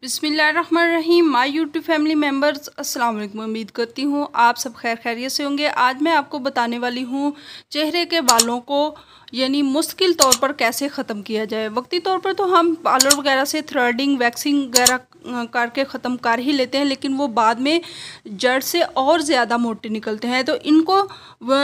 बिस्मिल्लाहिर्रहमानिर्रहीम। My YouTube family members, अस्सलाम वालेकुम। उम्मीद करती हूँ आप सब खैर खैरियत से होंगे। आज मैं आपको बताने वाली हूँ चेहरे के बालों को यानी मुश्किल तौर पर कैसे ख़त्म किया जाए। वक्ती तौर पर तो हम पार्लर वगैरह से थ्रेडिंग वैक्सिंग वगैरह करके ख़त्म कर ही लेते हैं, लेकिन वो बाद में जड़ से और ज़्यादा मोटे निकलते हैं। तो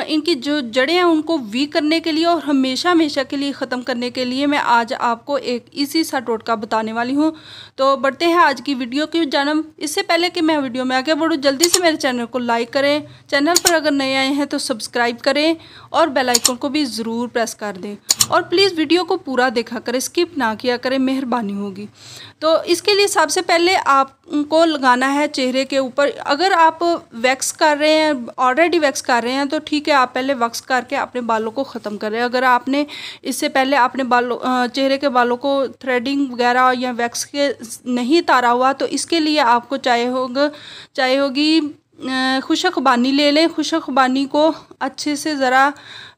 इनकी जो जड़ें हैं उनको वीक करने के लिए और हमेशा हमेशा के लिए ख़त्म करने के लिए मैं आज आपको एक इजी सा टोटका बताने वाली हूँ। तो बढ़ते हैं आज की वीडियो की जानब। इससे पहले कि मैं वीडियो में आगे बढ़ूँ, जल्दी से मेरे चैनल को लाइक करें, चैनल पर अगर नए आए हैं तो सब्सक्राइब करें और बेल आइकन को भी ज़रूर प्रेस कर दें। और प्लीज़ वीडियो को पूरा देखा करें, स्किप ना किया करें, मेहरबानी होगी। तो इसके लिए सबसे पहले आपको लगाना है चेहरे के ऊपर। अगर आप वैक्स कर रहे हैं, ऑलरेडी वैक्स कर रहे हैं तो ठीक है, आप पहले वैक्स करके अपने बालों को ख़त्म करें। अगर आपने इससे पहले अपने चेहरे के बालों को थ्रेडिंग वगैरह या वैक्स के नहीं तारा हुआ तो इसके लिए आपको चाहिए होगी खुशक-खुबानी ले लें। खुशक-खुबानी को अच्छे से ज़रा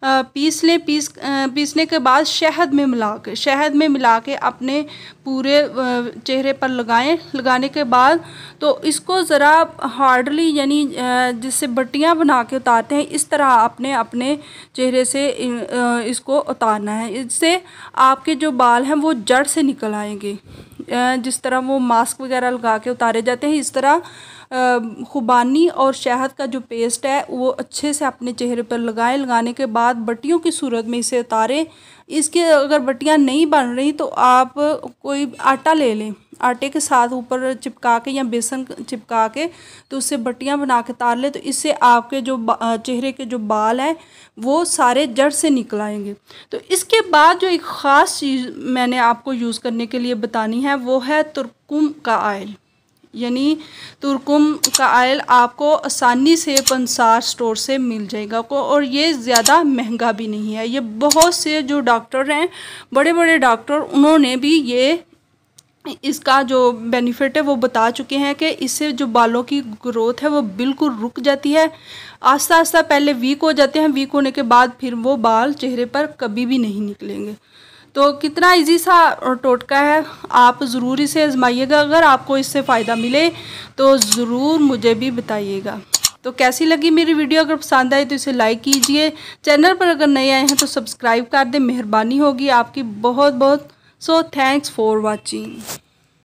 पीस लें। पीसने के बाद शहद में मिला के अपने पूरे चेहरे पर लगाने के बाद तो इसको ज़रा हार्डली यानी जिससे बट्टियाँ बना के उतारते हैं, इस तरह आपने अपने चेहरे से इसको उतारना है। इससे आपके जो बाल हैं वो जड़ से निकल आएंगे। जिस तरह वो मास्क वगैरह लगा के उतारे जाते हैं, इस तरह खुबानी और शहद का जो पेस्ट है वो अच्छे से अपने चेहरे पर लगाने के बाद बट्टियों की सूरत में इसे उतारें। इसके अगर बट्टियां नहीं बन रही तो आप कोई आटा ले लें, आटे के साथ ऊपर चिपका के या बेसन चिपका के तो उससे बट्टियां बना के उतार लें। तो इससे आपके जो चेहरे के जो बाल हैं वो सारे जड़ से निकल आएंगे। तो इसके बाद जो एक ख़ास चीज़ मैंने आपको यूज़ करने के लिए बतानी है वो है तुरकुम का ऑयल। यानी तुरकुम का ऑयल आपको आसानी से पंसार स्टोर से मिल जाएगा और ये ज़्यादा महंगा भी नहीं है। ये बहुत से जो डॉक्टर हैं, बड़े बड़े डॉक्टर, उन्होंने भी इसका जो बेनिफिट है वो बता चुके हैं कि इससे जो बालों की ग्रोथ है वो बिल्कुल रुक जाती है। आस्ता आस्ता पहले वीक हो जाते हैं, वीक होने के बाद फिर वो बाल चेहरे पर कभी भी नहीं निकलेंगे। तो कितना इजी सा टोटका है, आप ज़रूर इसे आजमाइएगा। अगर आपको इससे फ़ायदा मिले तो ज़रूर मुझे भी बताइएगा। तो कैसी लगी मेरी वीडियो? अगर पसंद आए तो इसे लाइक कीजिए, चैनल पर अगर नए आए हैं तो सब्सक्राइब कर दें, मेहरबानी होगी आपकी बहुत बहुत। So thanks for watching.